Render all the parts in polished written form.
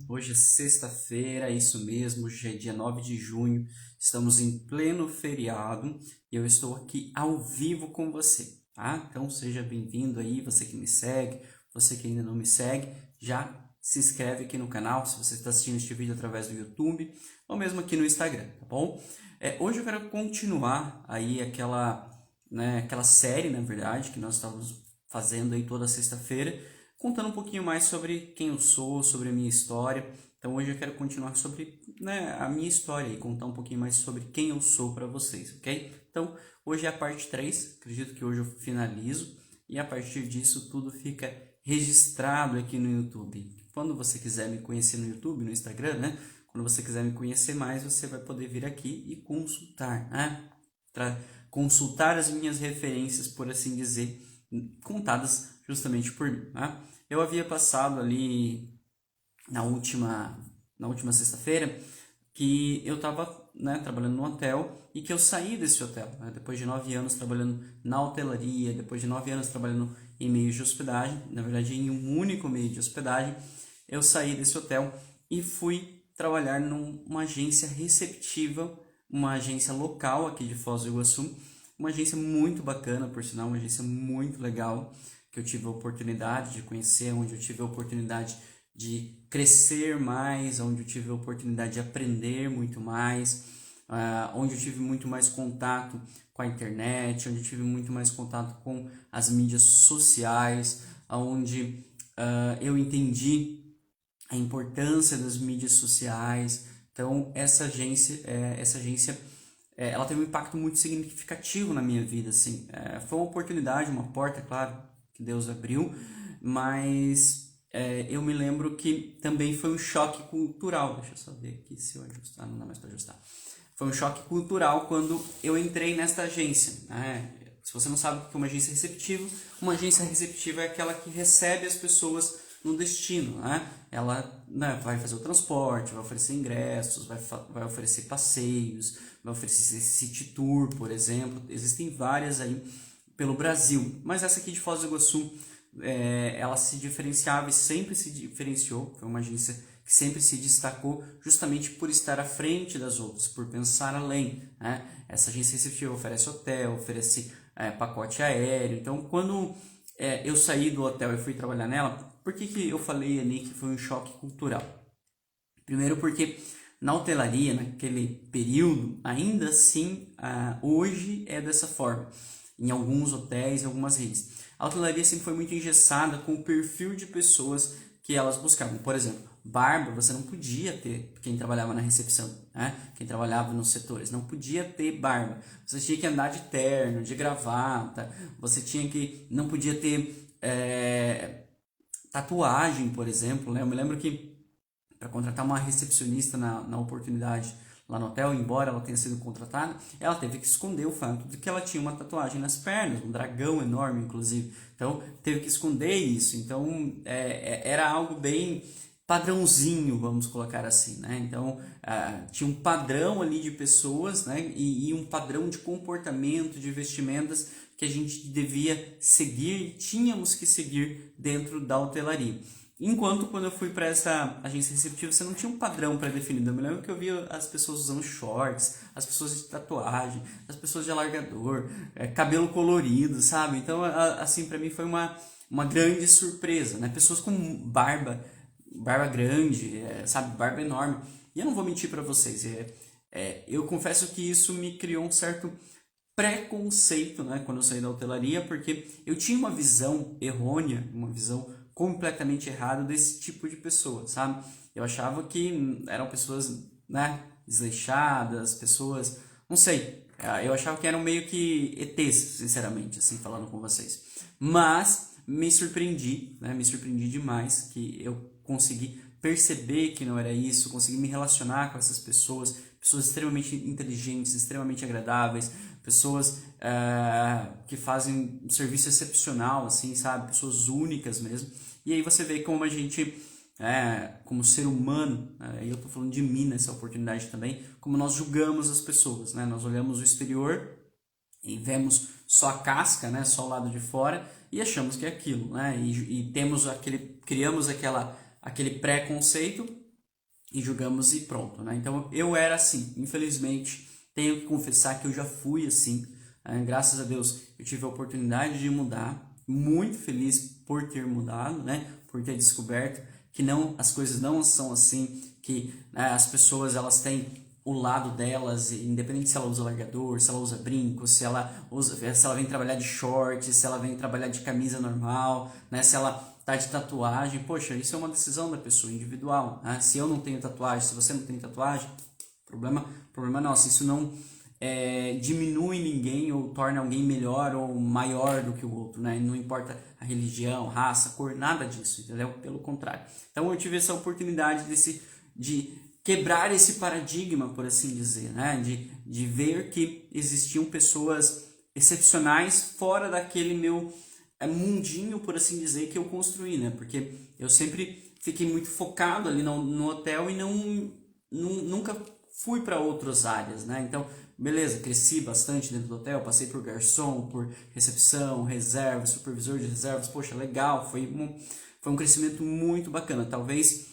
Hoje é sexta-feira, é isso mesmo, hoje é dia 9 de junho, estamos em pleno feriado e eu estou aqui ao vivo com você, tá? Então seja bem-vindo aí, você que me segue, você que ainda não me segue, já se inscreve aqui no canal se você está assistindo este vídeo através do YouTube ou mesmo aqui no Instagram, tá bom? Hoje eu quero continuar aí aquela série, na verdade, que nós estávamos fazendo aí toda sexta-feira, contando um pouquinho mais sobre quem eu sou, sobre a minha história. Então hoje eu quero continuar sobre, a minha história e contar um pouquinho mais sobre quem eu sou para vocês, ok? Então hoje é a parte 3, acredito que hoje eu finalizo e a partir disso tudo fica registrado aqui no YouTube. Quando você quiser me conhecer no YouTube, no Instagram, né? Quando você quiser me conhecer mais, você vai poder vir aqui e consultar, né? Consultar as minhas referências, por assim dizer, contadas justamente por mim, né? Eu havia passado ali na última sexta-feira que eu estava, né, trabalhando no hotel e que eu saí desse hotel, né, depois de 9 anos trabalhando na hotelaria, depois de 9 anos trabalhando em meios de hospedagem, na verdade em um único meio de hospedagem, eu saí desse hotel e fui trabalhar numa agência receptiva, uma agência local aqui de Foz do Iguaçu, uma agência muito bacana, por sinal, uma agência muito legal, que eu tive a oportunidade de conhecer, onde eu tive a oportunidade de crescer mais, onde eu tive a oportunidade de aprender muito mais, onde eu tive muito mais contato com a internet, onde eu tive muito mais contato com as mídias sociais, onde eu entendi a importância das mídias sociais. Então essa agência ela teve um impacto muito significativo na minha vida, assim. Foi uma oportunidade, uma porta, claro, que Deus abriu, mas eu me lembro que também foi um choque cultural. Deixa eu só ver aqui se eu ajustar, não dá mais para ajustar. Foi um choque cultural quando eu entrei nesta agência, né? Se você não sabe o que é uma agência receptiva é aquela que recebe as pessoas no destino, né? Ela, né, vai fazer o transporte, vai oferecer ingressos, vai oferecer passeios, vai oferecer city tour, por exemplo. Existem várias aí pelo Brasil, mas essa aqui de Foz do Iguaçu, ela se diferenciava e sempre se diferenciou. Foi uma agência que sempre se destacou justamente por estar à frente das outras, por pensar além, né? Essa agência receptiva oferece hotel, oferece pacote aéreo. Então, quando eu saí do hotel e fui trabalhar nela, por que eu falei ali que foi um choque cultural? Primeiro porque na hotelaria, naquele período, ainda assim, hoje é dessa forma, em alguns hotéis, em algumas redes. A hotelaria sempre foi muito engessada com o perfil de pessoas que elas buscavam. Por exemplo, barba, você não podia ter, quem trabalhava na recepção, né? Quem trabalhava nos setores, não podia ter barba. Você tinha que andar de terno, de gravata, não podia ter tatuagem, por exemplo, né? Eu me lembro que para contratar uma recepcionista na oportunidade lá no hotel, embora ela tenha sido contratada, ela teve que esconder o fato de que ela tinha uma tatuagem nas pernas, um dragão enorme, inclusive. Então, teve que esconder isso. Então, era algo bem padrãozinho, vamos colocar assim, né? Então, tinha um padrão ali de pessoas, né? E um padrão de comportamento, de vestimentas que a gente devia seguir, tínhamos que seguir dentro da hotelaria. Enquanto quando eu fui para essa agência receptiva, você não tinha um padrão pré-definido. Eu me lembro que eu via as pessoas usando shorts, as pessoas de tatuagem, as pessoas de alargador, cabelo colorido, sabe? Então, assim, para mim foi uma grande surpresa, né? Pessoas com barba grande, sabe? Barba enorme. E eu não vou mentir para vocês, eu confesso que isso me criou um certo preconceito, né, quando eu saí da hotelaria, porque eu tinha uma visão errônea, uma visão completamente errada desse tipo de pessoa, sabe? Eu achava que eram pessoas, né, desleixadas, pessoas, não sei, eu achava que eram meio que ETs, sinceramente, assim, falando com vocês. Mas me surpreendi, né, me surpreendi demais que eu consegui perceber que não era isso, consegui me relacionar com essas pessoas, pessoas extremamente inteligentes, extremamente agradáveis, pessoas que fazem um serviço excepcional, assim, sabe? Pessoas únicas mesmo. E aí você vê como a gente, como ser humano, e eu tô falando de mim nessa oportunidade também, como nós julgamos as pessoas, né? Nós olhamos o exterior e vemos só a casca, né? Só o lado de fora e achamos que é aquilo, né? E criamos aquela aquele preconceito e julgamos e pronto, né? Então eu era assim, infelizmente tenho que confessar que eu já fui assim, né? Graças a Deus eu tive a oportunidade de mudar, muito feliz por ter mudado, né? Por ter descoberto que não, as coisas não são assim, que, né, as pessoas elas têm o lado delas, independente se ela usa largador, se ela usa brinco, se ela vem trabalhar de short, se ela vem trabalhar de camisa normal, né, se ela tá de tatuagem, poxa, isso é uma decisão da pessoa, individual, né? Se eu não tenho tatuagem, se você não tem tatuagem, problema nosso, isso não diminui ninguém ou torna alguém melhor ou maior do que o outro, né? Não importa a religião, raça, cor, nada disso, entendeu? Pelo contrário. Então eu tive essa oportunidade de quebrar esse paradigma, por assim dizer, né? De ver que existiam pessoas excepcionais fora daquele meu mundinho, por assim dizer, que eu construí, né? Porque eu sempre fiquei muito focado ali no hotel e nunca fui para outras áreas, né? Então, beleza, cresci bastante dentro do hotel, passei por garçom, por recepção, reserva, supervisor de reservas, poxa, legal, foi um crescimento muito bacana. Talvez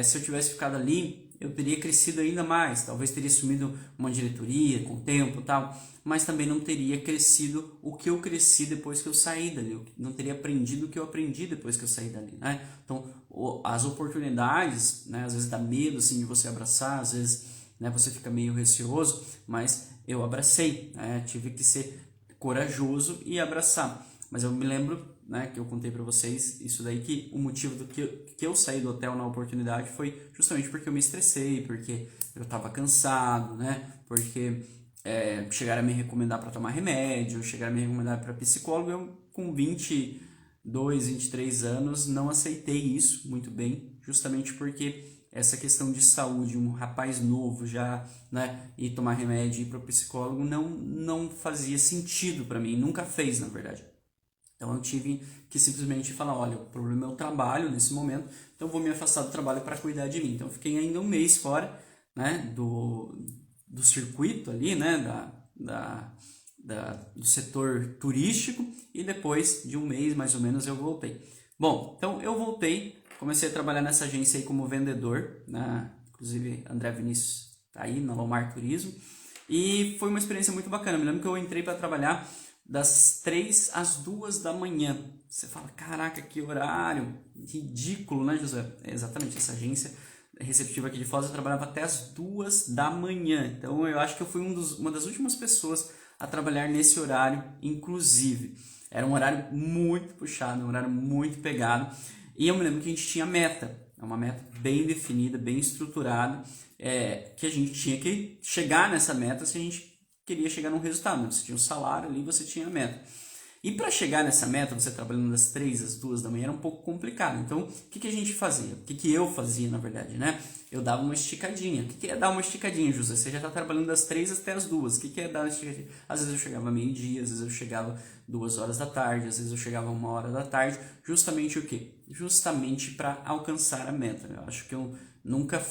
se eu tivesse ficado ali, eu teria crescido ainda mais, talvez teria assumido uma diretoria com o tempo e tal, mas também não teria crescido o que eu cresci depois que eu saí dali, eu não teria aprendido o que eu aprendi depois que eu saí dali, né? Então, as oportunidades, né, às vezes dá medo assim, de você abraçar, às vezes, né, você fica meio receoso, mas eu abracei, né? Tive que ser corajoso e abraçar. Mas eu me lembro, né, que eu contei para vocês isso daí, que o motivo do que eu saí do hotel na oportunidade foi justamente porque eu me estressei, porque eu estava cansado, né, porque chegaram a me recomendar para tomar remédio, chegaram a me recomendar para psicólogo. Eu com 22, 23 anos não aceitei isso muito bem, justamente porque essa questão de saúde, um rapaz novo já, né, ir tomar remédio e ir para o psicólogo não fazia sentido para mim, nunca fez, na verdade. Então eu tive que simplesmente falar, olha, o problema é o trabalho nesse momento, então eu vou me afastar do trabalho para cuidar de mim. Então eu fiquei ainda um mês fora, né, do circuito ali, né, do setor turístico, e depois de um mês mais ou menos eu voltei. Bom, então eu voltei, comecei a trabalhar nessa agência aí como vendedor, né, inclusive André Vinícius tá aí na Lomar Turismo, e foi uma experiência muito bacana. Eu me lembro que eu entrei para trabalhar das 3 às 2 da manhã. Você fala, caraca, que horário ridículo, né, José? É exatamente, essa agência receptiva aqui de Foz eu trabalhava até as 2 da manhã. Então eu acho que eu fui uma das últimas pessoas a trabalhar nesse horário, inclusive. Era um horário muito puxado, um horário muito pegado. E eu me lembro que a gente tinha meta, uma meta bem definida, bem estruturada, que a gente tinha que chegar nessa meta se a gente queria chegar num resultado, né? Você tinha um salário ali, você tinha a meta. E para chegar nessa meta, você trabalhando das 3 às 2 da manhã, era um pouco complicado. Então, o que a gente fazia? O que eu fazia, na verdade, né? Eu dava uma esticadinha. O que é dar uma esticadinha, José? Você já está trabalhando das 3 até as 2. O que é dar uma esticadinha? Às vezes eu chegava meio-dia, às vezes eu chegava 2 horas da tarde, às vezes eu chegava 1 hora da tarde. Justamente o quê? Justamente para alcançar a meta. Eu acho que eu nunca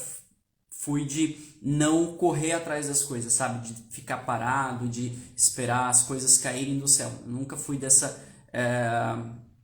fui de não correr atrás das coisas, sabe? De ficar parado, de esperar as coisas caírem do céu. Eu nunca fui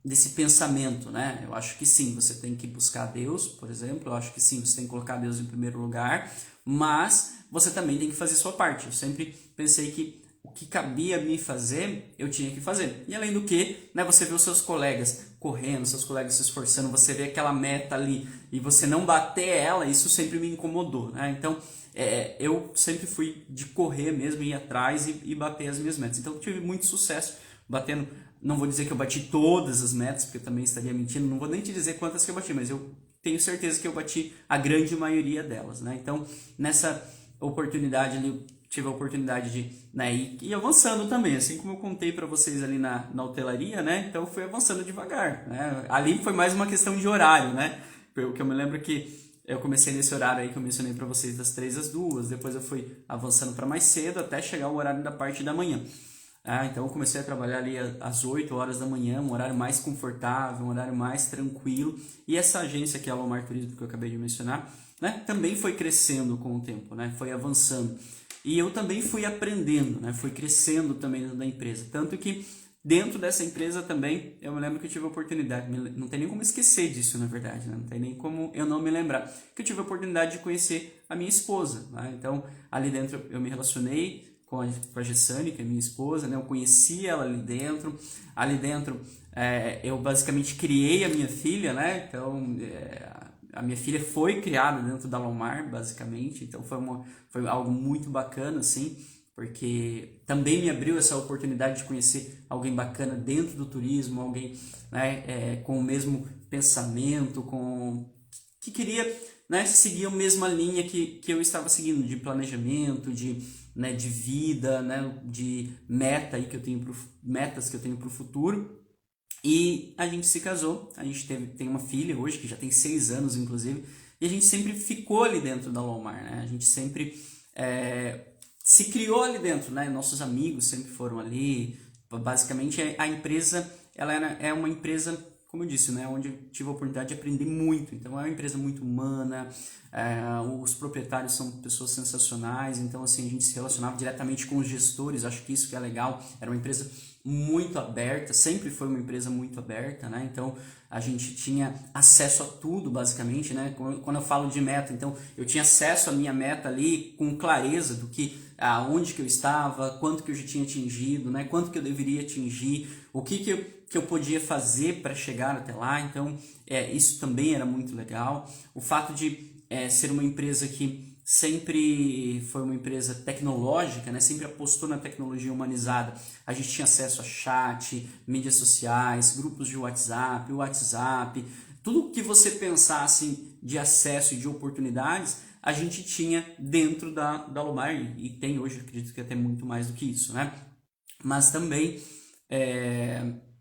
desse pensamento, né? Eu acho que sim, você tem que buscar Deus, por exemplo. Eu acho que sim, você tem que colocar Deus em primeiro lugar. Mas você também tem que fazer a sua parte. Eu sempre pensei que o que cabia a mim fazer, eu tinha que fazer. E além do que, né, você vê os seus colegas correndo, seus colegas se esforçando, você vê aquela meta ali e você não bater ela, isso sempre me incomodou, né? Então, eu sempre fui de correr mesmo, ir atrás e bater as minhas metas. Então, eu tive muito sucesso batendo. Não vou dizer que eu bati todas as metas, porque eu também estaria mentindo, não vou nem te dizer quantas que eu bati, mas eu tenho certeza que eu bati a grande maioria delas, né? Então, nessa oportunidade ali, tive a oportunidade de, né, ir avançando também, assim como eu contei para vocês ali na hotelaria, né? Então eu fui avançando devagar, né? Ali foi mais uma questão de horário, né? Porque eu me lembro que eu comecei nesse horário aí que eu mencionei para vocês das 3 às 2, depois eu fui avançando para mais cedo até chegar o horário da parte da manhã. Então eu comecei a trabalhar ali às 8 horas da manhã, um horário mais confortável, um horário mais tranquilo. E essa agência que é a Lomar Turismo, que eu acabei de mencionar, né, também foi crescendo com o tempo, né, foi avançando. E eu também fui aprendendo, né, fui crescendo também dentro da empresa. Tanto que dentro dessa empresa também, eu me lembro que eu tive a oportunidade, não tem nem como esquecer disso, na verdade, né? Não tem nem como eu não me lembrar, que eu tive a oportunidade de conhecer a minha esposa, né? Então, ali dentro eu me relacionei com a Gessane, que é minha esposa, né? Eu conheci ela ali dentro eu basicamente criei a minha filha, né? Então, a minha filha foi criada dentro da Lomar, basicamente, então foi algo muito bacana, assim, porque também me abriu essa oportunidade de conhecer alguém bacana dentro do turismo, alguém, né, com o mesmo pensamento, que queria, né, seguir a mesma linha que eu estava seguindo, de planejamento, né, de vida, né, de metas que eu tenho para o futuro. E a gente se casou, a gente tem uma filha hoje, que já tem 6 anos, inclusive, e a gente sempre ficou ali dentro da Lomar, né? A gente sempre se criou ali dentro, né? Nossos amigos sempre foram ali. Basicamente, a empresa, é uma empresa, como eu disse, né? Onde eu tive a oportunidade de aprender muito. Então, é uma empresa muito humana, os proprietários são pessoas sensacionais, então, assim, a gente se relacionava diretamente com os gestores, acho que isso que é legal. Era uma empresa muito aberta, sempre foi uma empresa muito aberta, né? Então a gente tinha acesso a tudo, basicamente, né? Quando eu falo de meta, então eu tinha acesso à minha meta ali com clareza do que aonde que eu estava, quanto que eu já tinha atingido, né? Quanto que eu deveria atingir, o que eu podia fazer para chegar até lá. Então isso também era muito legal. O fato de ser uma empresa que sempre foi uma empresa tecnológica, né? Sempre apostou na tecnologia humanizada. A gente tinha acesso a chat, mídias sociais, grupos de WhatsApp, tudo que você pensasse de acesso e de oportunidades, a gente tinha dentro da Lomar, e tem hoje, acredito que até muito mais do que isso, né? Mas também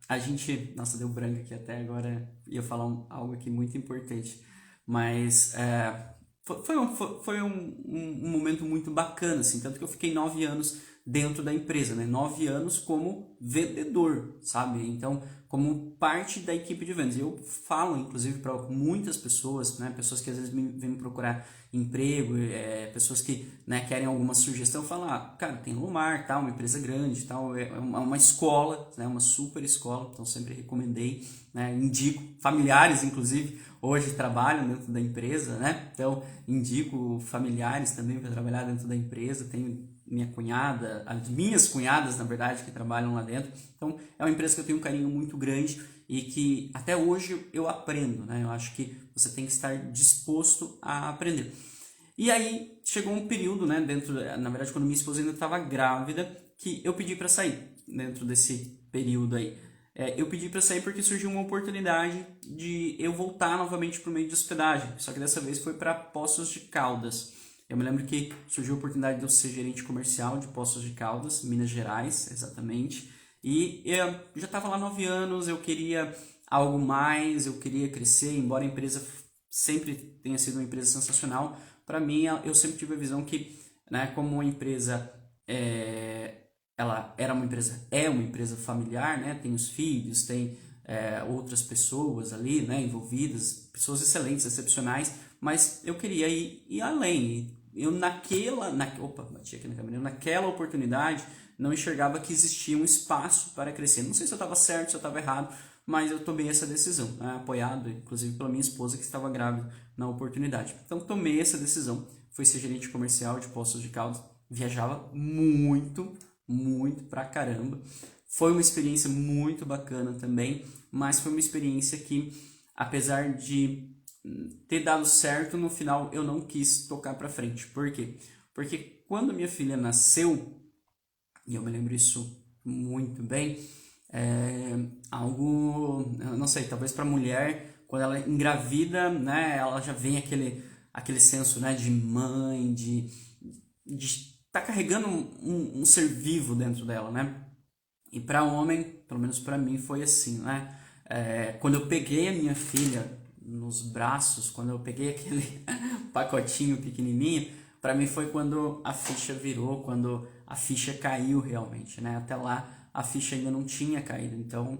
a gente... Nossa, deu branco aqui até agora, ia falar algo aqui muito importante, mas foi um momento muito bacana, assim, tanto que eu fiquei 9 anos dentro da empresa, né? 9 anos como vendedor, sabe? Então, como parte da equipe de vendas. Eu falo, inclusive, para muitas pessoas, né? Pessoas que às vezes vêm me procurar emprego, pessoas que, né, querem alguma sugestão, falam, cara, tem Lomar, tá, uma empresa grande, tal, é uma escola, né, uma super escola, então sempre recomendei, né, indico, familiares, inclusive, hoje trabalham dentro da empresa, né, então indico familiares também para trabalhar dentro da empresa, tenho minha cunhada, as minhas cunhadas, na verdade, que trabalham lá dentro, então é uma empresa que eu tenho um carinho muito grande e que até hoje eu aprendo, né, eu acho que você tem que estar disposto a aprender. E aí chegou um período, né, na verdade, quando minha esposa ainda estava grávida, que eu pedi para sair dentro desse período aí. Eu pedi para sair porque surgiu uma oportunidade de eu voltar novamente para o meio de hospedagem, só que dessa vez foi para Poços de Caldas. Eu me lembro que surgiu a oportunidade de eu ser gerente comercial de Poços de Caldas, Minas Gerais, exatamente. E eu já estava lá 9 anos, eu queria algo mais, eu queria crescer, embora a empresa sempre tenha sido uma empresa sensacional. Para mim, eu sempre tive a visão que, né, como uma empresa, ela é uma empresa familiar, né, tem os filhos, tem outras pessoas ali, né, envolvidas, pessoas excelentes, excepcionais, mas eu queria ir além. Eu opa, bati aqui na câmera, naquela oportunidade não enxergava que existia um espaço para crescer. Não sei se eu estava certo, se eu estava errado, mas eu tomei essa decisão, né? Apoiado inclusive pela minha esposa que estava grávida na oportunidade. Então tomei essa decisão, fui ser gerente comercial de Poços de Caldas, viajava muito, muito pra caramba. Foi uma experiência muito bacana também, mas foi uma experiência que, apesar de ter dado certo, no final eu não quis tocar pra frente. Por quê? Porque quando minha filha nasceu, e eu me lembro isso muito bem, algo, eu não sei, talvez para mulher, quando ela engravida, né, ela já vem aquele senso, né, de mãe, de tá carregando um ser vivo dentro dela, né? E para homem, pelo menos para mim, foi assim, né? Quando eu peguei a minha filha nos braços, quando eu peguei aquele pacotinho pequenininho, para mim foi quando a ficha virou, quando a ficha caiu realmente, né? Até lá a ficha ainda não tinha caído, então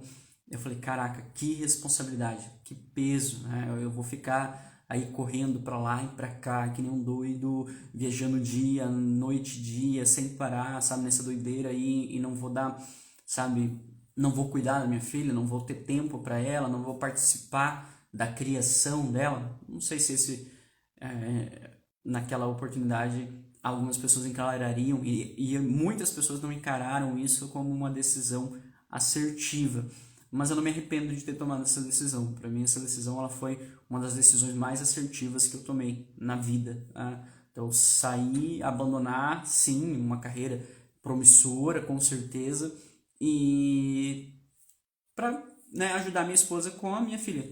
eu falei, caraca, que responsabilidade, que peso, né? Eu vou ficar aí correndo para lá e para cá, que nem um doido, viajando dia, noite, dia, sem parar, sabe, nessa doideira aí, e não vou dar, sabe, não vou cuidar da minha filha, não vou ter tempo para ela, não vou participar da criação dela. Não sei se naquela oportunidade algumas pessoas encarariam e muitas pessoas não encararam isso como uma decisão assertiva. Mas eu não me arrependo de ter tomado essa decisão. Para mim, essa decisão ela foi uma das decisões mais assertivas que eu tomei na vida. Tá? Então, sair, abandonar, sim, uma carreira promissora, com certeza, e para, né, ajudar minha esposa com a minha filha.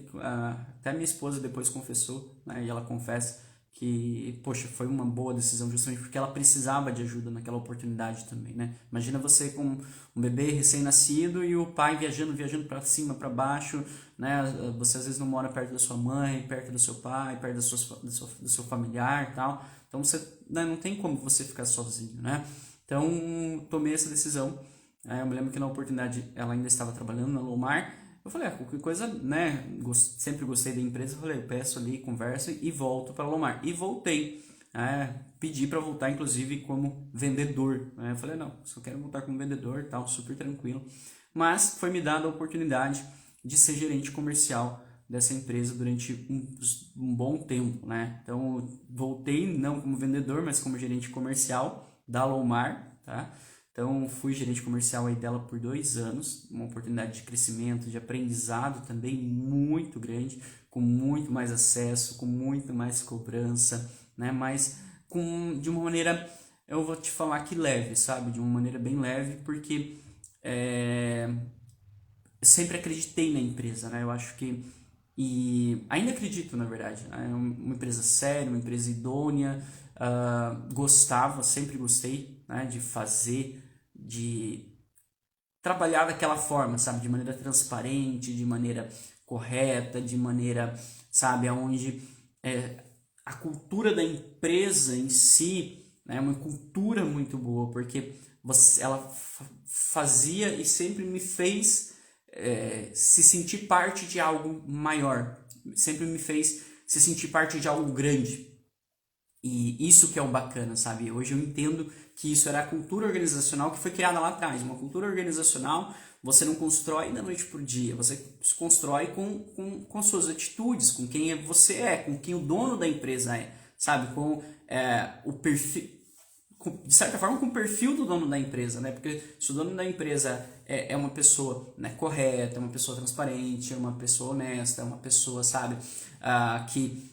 Até minha esposa depois confessou, né, e ela confessa que, poxa, foi uma boa decisão justamente porque ela precisava de ajuda naquela oportunidade também, né? Imagina você com um bebê recém-nascido e o pai viajando para cima, para baixo, né? Você às vezes não mora perto da sua mãe, perto do seu pai, perto do seu familiar e tal. Então você, né, não tem como você ficar sozinho, né? Então tomei essa decisão. Eu me lembro que na oportunidade ela ainda estava trabalhando na Lomar. Eu falei, qualquer coisa, né? Sempre gostei da empresa. Eu falei, eu peço ali, converso e volto para a Lomar. E voltei. Pedi para voltar, inclusive, como vendedor. Eu falei, não, só quero voltar como vendedor, tal, super tranquilo. Mas foi me dada a oportunidade de ser gerente comercial dessa empresa durante um bom tempo, né? Então, voltei não como vendedor, mas como gerente comercial da Lomar, tá? Então, fui gerente comercial aí dela por 2 anos, uma oportunidade de crescimento, de aprendizado também muito grande, com muito mais acesso, com muito mais cobrança, né? Mas de uma maneira, eu vou te falar que leve, sabe? De uma maneira bem leve, porque eu sempre acreditei na empresa, né? Eu acho que e ainda acredito, na verdade, né? É uma empresa séria, uma empresa idônea. Gostava, sempre gostei, né, de fazer, de trabalhar daquela forma, sabe, de maneira transparente, de maneira correta, de maneira, sabe, aonde a cultura da empresa em si, né, é uma cultura muito boa, porque ela fazia e sempre me fez se sentir parte de algo maior, sempre me fez se sentir parte de algo grande. E isso que é o bacana, sabe? Hoje eu entendo que isso era a cultura organizacional que foi criada lá atrás. Uma cultura organizacional você não constrói da noite por dia, você se constrói com suas atitudes, com quem você é, com quem o dono da empresa é, sabe? Com o perfil, de certa forma, com o perfil do dono da empresa, né? Porque se o dono da empresa é uma pessoa, né, correta, é uma pessoa transparente, é uma pessoa honesta, é uma pessoa, sabe, que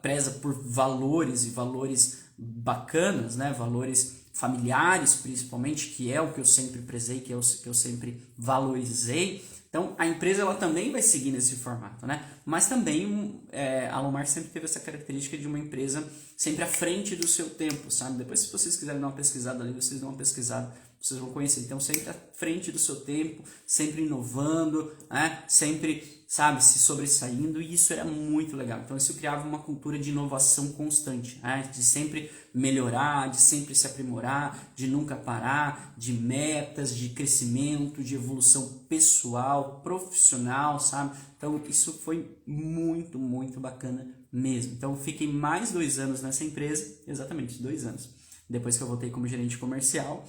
preza por valores e valores bacanas, né? Valores familiares, principalmente, que é o que eu sempre prezei, que é o que eu sempre valorizei. Então, a empresa ela também vai seguir nesse formato, né? Mas também a Lomar sempre teve essa característica de uma empresa sempre à frente do seu tempo, sabe? Depois, se vocês quiserem dar uma pesquisada ali, vocês dão uma pesquisada, vocês vão conhecer. Então, sempre à frente do seu tempo, sempre inovando, né? Sempre, sabe, se sobressaindo, e isso era muito legal. Então, isso criava uma cultura de inovação constante, né? De sempre melhorar, de sempre se aprimorar, de nunca parar, de metas, de crescimento, de evolução pessoal, profissional, sabe? Então, isso foi muito, muito bacana mesmo. Então, fiquei mais 2 anos nessa empresa, exatamente 2 anos, depois que eu voltei como gerente comercial.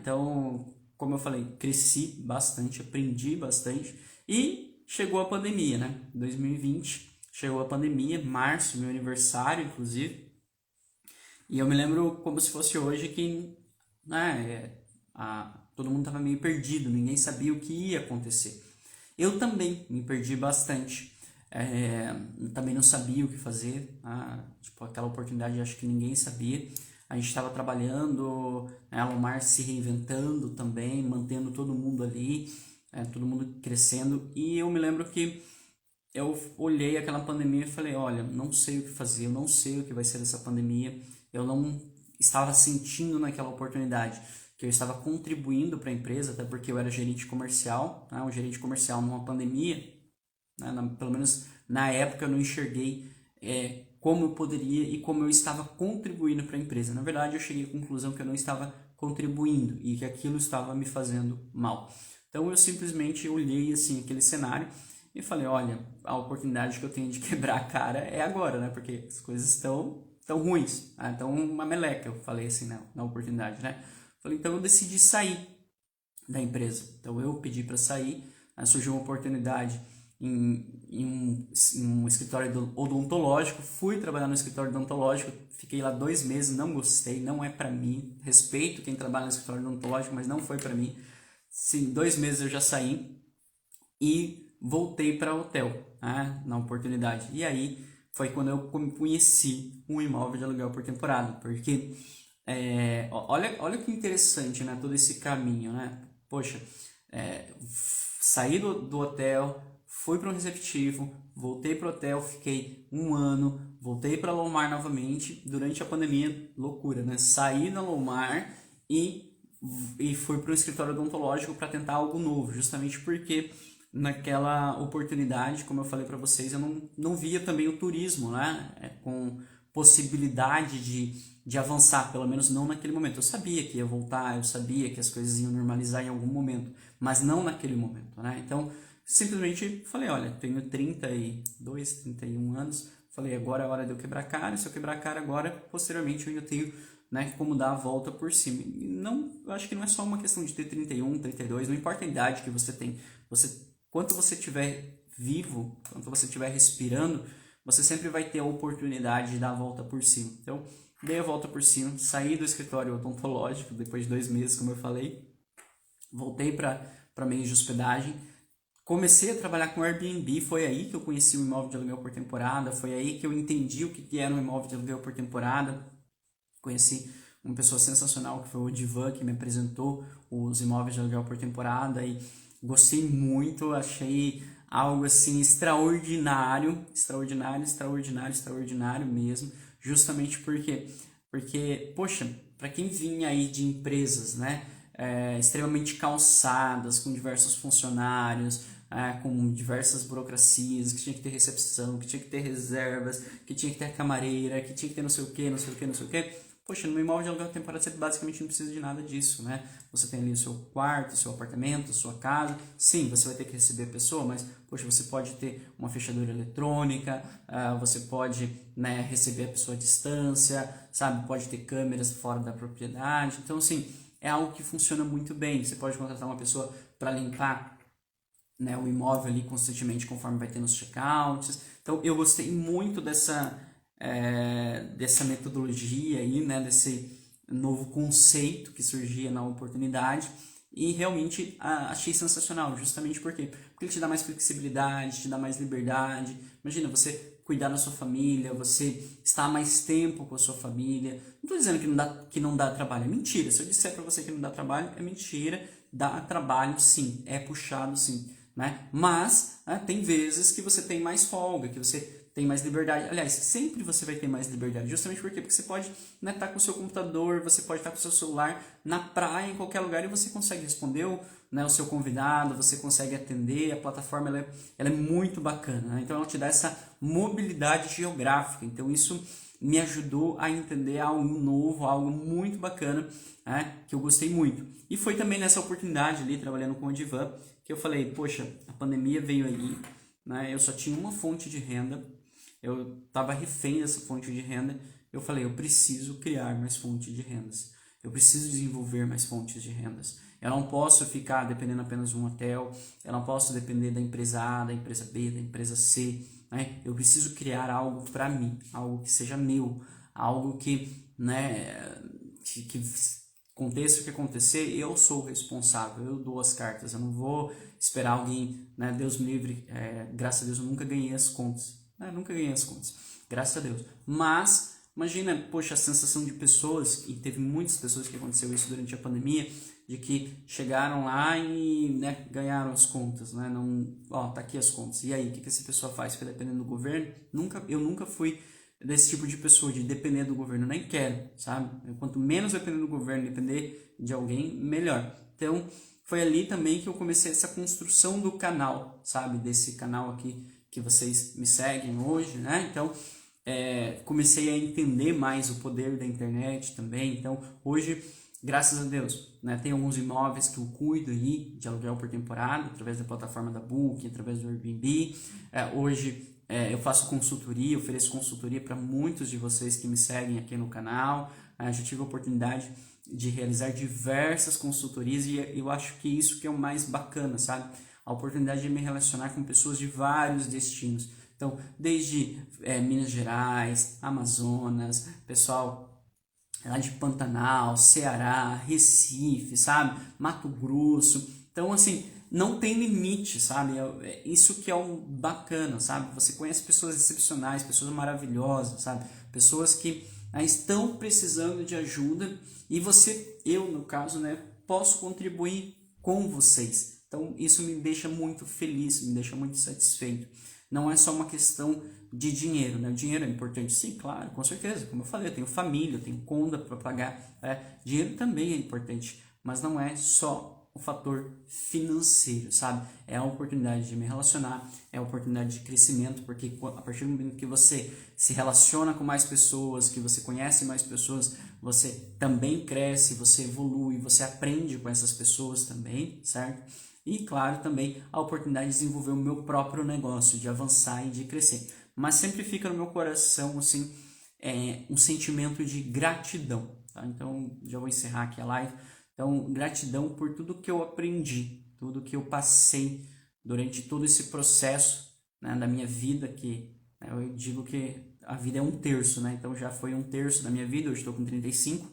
Então, como eu falei, cresci bastante, aprendi bastante e chegou a pandemia, né? 2020, chegou a pandemia, março, meu aniversário, inclusive, e eu me lembro como se fosse hoje que, né, todo mundo estava meio perdido, ninguém sabia o que ia acontecer. Eu também me perdi bastante. Também não sabia o que fazer. Tipo, aquela oportunidade acho que ninguém sabia. A gente estava trabalhando, né, a Lomar se reinventando também, mantendo todo mundo ali, todo mundo crescendo. E eu me lembro que eu olhei aquela pandemia e falei, olha, não sei o que fazer, eu não sei o que vai ser dessa pandemia, eu não estava sentindo naquela oportunidade que eu estava contribuindo para a empresa, até porque eu era gerente comercial, né, um gerente comercial numa pandemia, né, pelo menos na época eu não enxerguei como eu poderia e como eu estava contribuindo para a empresa. Na verdade, eu cheguei à conclusão que eu não estava contribuindo e que aquilo estava me fazendo mal. Então eu simplesmente olhei assim aquele cenário e falei, olha, a oportunidade que eu tenho de quebrar a cara é agora, né? Porque as coisas estão tão ruins, então uma meleca, eu falei assim na oportunidade, né? Falei, então eu decidi sair. da empresa. Então eu pedi para sair, surgiu uma oportunidade em um escritório odontológico, fui trabalhar no escritório odontológico, fiquei lá 2 meses, não gostei, não é para mim, respeito quem trabalha no escritório odontológico, mas não foi para mim. Sim, 2 meses eu já saí e voltei para hotel, né, na oportunidade. E aí foi quando eu conheci um imóvel de aluguel por temporada, porque olha que interessante, né, todo esse caminho, né? Poxa, saí do hotel, fui para um receptivo, voltei para o hotel, fiquei um ano, voltei para Lomar novamente durante a pandemia, loucura, né? Saí da Lomar e, e fui para o escritório odontológico para tentar algo novo, justamente porque naquela oportunidade, como eu falei para vocês, eu não via também o turismo, né? Com possibilidade de avançar, pelo menos não naquele momento. Eu sabia que ia voltar, eu sabia que as coisas iam normalizar em algum momento, mas não naquele momento, né? Então, simplesmente falei, olha, tenho 32, 31 anos, falei, agora é a hora de eu quebrar a cara, se eu quebrar a cara agora, posteriormente eu ainda tenho, né, como dar a volta por cima. E não, eu acho que não é só uma questão de ter 31, 32, não importa a idade que você tem, quanto você estiver vivo, quanto você estiver respirando, você sempre vai ter a oportunidade de dar a volta por cima. Então, dei a volta por cima, saí do escritório odontológico depois de 2 meses, como eu falei, voltei para meio de hospedagem, comecei a trabalhar com Airbnb, foi aí que eu conheci o imóvel de aluguel por temporada, foi aí que eu entendi o que era um imóvel de aluguel por temporada, conheci uma pessoa sensacional que foi o Divan, que me apresentou os imóveis de aluguel por temporada e gostei muito, achei algo assim extraordinário, extraordinário, extraordinário, extraordinário mesmo, justamente porque poxa, para quem vinha aí de empresas, né, extremamente calçadas, com diversos funcionários, com diversas burocracias, que tinha que ter recepção, que tinha que ter reservas, que tinha que ter camareira, que tinha que ter não sei o que, não sei o que, não sei o que. Poxa, no imóvel de aluguel temporário você basicamente não precisa de nada disso, né? Você tem ali o seu quarto, o seu apartamento, a sua casa. Sim, você vai ter que receber a pessoa, mas, poxa, você pode ter uma fechadura eletrônica, você pode, né, receber a pessoa à distância, sabe? Pode ter câmeras fora da propriedade. Então, assim, é algo que funciona muito bem. Você pode contratar uma pessoa para limpar, né, o imóvel ali constantemente conforme vai tendo os checkouts. Então eu gostei muito dessa metodologia aí, né, desse novo conceito que surgia na oportunidade e realmente achei sensacional, justamente porque ele te dá mais flexibilidade, te dá mais liberdade. Imagina você cuidar da sua família, você estar mais tempo com a sua família. Não estou dizendo que não dá trabalho, é mentira. Se eu disser para você que não dá trabalho, é mentira. Dá trabalho sim, é puxado sim, né? Mas tem vezes que você tem mais folga, que você tem mais liberdade. Aliás, sempre você vai ter mais liberdade. Justamente por quê? Porque você pode, né, estar com o seu computador, você pode estar com o seu celular na praia, em qualquer lugar, e você consegue responder o seu convidado, você consegue atender. A plataforma ela é muito bacana, né? Então ela te dá essa mobilidade geográfica. Então isso me ajudou a entender algo novo, algo muito bacana, né, que eu gostei muito. E foi também nessa oportunidade ali, trabalhando com o Divan, que eu falei, poxa, a pandemia veio aí, né, eu só tinha uma fonte de renda, eu estava refém dessa fonte de renda, eu falei, eu preciso criar mais fontes de rendas, eu preciso desenvolver mais fontes de rendas. Eu não posso ficar dependendo apenas de um hotel, eu não posso depender da empresa A, da empresa B, da empresa C, né? Eu preciso criar algo para mim, algo que seja meu, algo que, né, que aconteça o que acontecer, eu sou o responsável, eu dou as cartas, eu não vou esperar alguém, né, Deus me livre, graças a Deus eu nunca ganhei as contas, né, nunca ganhei as contas, graças a Deus, mas imagina, poxa, a sensação de pessoas, e teve muitas pessoas que aconteceu isso durante a pandemia, de que chegaram lá e, né, ganharam as contas, né, não, ó, tá aqui as contas, e aí, o que essa pessoa faz? Fica dependendo do governo? Eu nunca fui desse tipo de pessoa, de depender do governo, nem quero, sabe? Quanto menos depender do governo, depender de alguém, melhor. Então, foi ali também que eu comecei essa construção do canal, sabe? Desse canal aqui que vocês me seguem hoje, né? Então, comecei a entender mais o poder da internet também. Então, hoje, graças a Deus, né, tem alguns imóveis que eu cuido aí de aluguel por temporada, através da plataforma da Booking, através do Airbnb. Hoje eu faço consultoria, ofereço consultoria para muitos de vocês que me seguem aqui no canal, já tive a oportunidade de realizar diversas consultorias e eu acho que isso que é o mais bacana, sabe? A oportunidade de me relacionar com pessoas de vários destinos. Então, desde Minas Gerais, Amazonas, pessoal lá de Pantanal, Ceará, Recife, sabe? Mato Grosso. Então, assim, não tem limite, sabe? Isso que é o bacana, sabe? Você conhece pessoas excepcionais, pessoas maravilhosas, sabe? Pessoas que estão precisando de ajuda e eu no caso, né, posso contribuir com vocês. Então, isso me deixa muito feliz, me deixa muito satisfeito. Não é só uma questão de dinheiro, né? O dinheiro é importante, sim, claro, com certeza. Como eu falei, eu tenho família, eu tenho conta para pagar. Dinheiro também é importante, mas não é só o fator financeiro, sabe? É a oportunidade de me relacionar, é a oportunidade de crescimento, porque a partir do momento que você se relaciona com mais pessoas, que você conhece mais pessoas, você também cresce, você evolui, você aprende com essas pessoas também, certo? E, claro, também a oportunidade de desenvolver o meu próprio negócio, de avançar e de crescer. Mas sempre fica no meu coração, assim, um sentimento de gratidão, tá? Então, já vou encerrar aqui a live. Então, gratidão por tudo que eu aprendi, tudo que eu passei durante todo esse processo, né, da minha vida, que né, eu digo que a vida é um terço, né? Então, já foi um terço da minha vida, hoje estou com 35,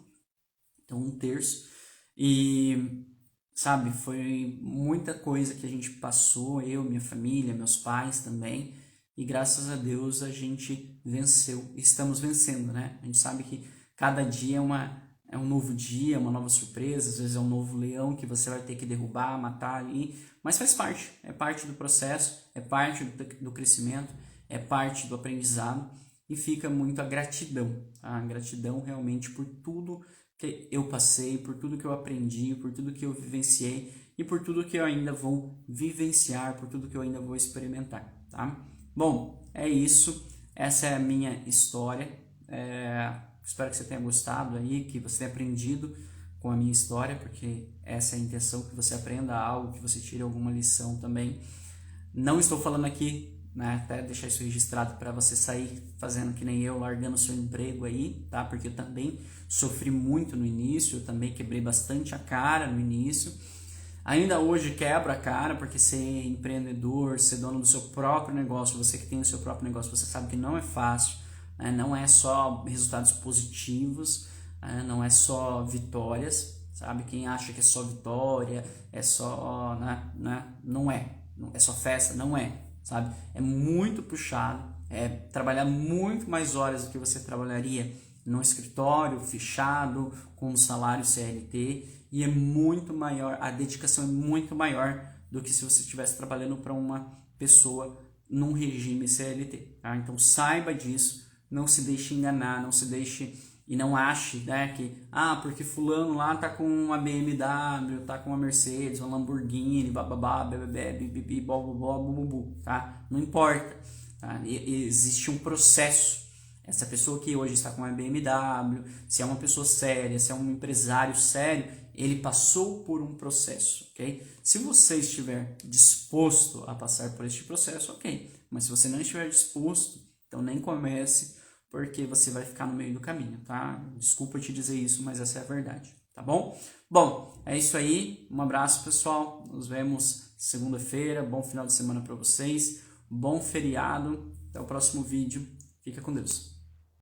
então um terço. E sabe, foi muita coisa que a gente passou, eu, minha família, meus pais também, e graças a Deus a gente venceu, estamos vencendo, né? A gente sabe que cada dia é um novo dia, uma nova surpresa, às vezes é um novo leão que você vai ter que derrubar, matar ali, mas faz parte, é parte do processo, é parte do crescimento, é parte do aprendizado, e fica muito a gratidão, tá? A gratidão realmente por tudo que eu passei, por tudo que eu aprendi, por tudo que eu vivenciei e por tudo que eu ainda vou vivenciar, por tudo que eu ainda vou experimentar, tá? Bom, é isso. Essa é a minha história. Espero que você tenha gostado aí, que você tenha aprendido com a minha história, porque essa é a intenção, que você aprenda algo, que você tire alguma lição também. Não estou falando aqui, né, até deixar isso registrado para você sair fazendo que nem eu, largando seu emprego aí, tá? Porque eu também sofri muito no início, eu também quebrei bastante a cara no início. Ainda hoje quebra a cara, porque ser empreendedor, ser dono do seu próprio negócio, você que tem o seu próprio negócio, você sabe que não é fácil, né? Não é só resultados positivos, né? Não é só vitórias, sabe? Quem acha que é só vitória, é só, né? Não é. É só festa, não é, sabe? É muito puxado, é trabalhar muito mais horas do que você trabalharia no escritório fechado, com um salário CLT, e é muito maior, a dedicação é muito maior do que se você estivesse trabalhando para uma pessoa num regime CLT, tá? Então saiba disso, não se deixe enganar, não se deixe e não ache, né, que porque fulano lá tá com uma BMW, tá com uma Mercedes, uma Lamborghini, bababá, bebê, bibibi, bobobó, bububu, tá? Não importa, tá? Existe um processo. Essa pessoa que hoje está com uma BMW, se é uma pessoa séria, se é um empresário sério, ele passou por um processo, ok? Se você estiver disposto a passar por este processo, ok. Mas se você não estiver disposto, então nem comece, porque você vai ficar no meio do caminho, tá? Desculpa te dizer isso, mas essa é a verdade, tá bom? Bom, é isso aí. Um abraço, pessoal. Nos vemos segunda-feira. Bom final de semana para vocês. Bom feriado. Até o próximo vídeo. Fica com Deus.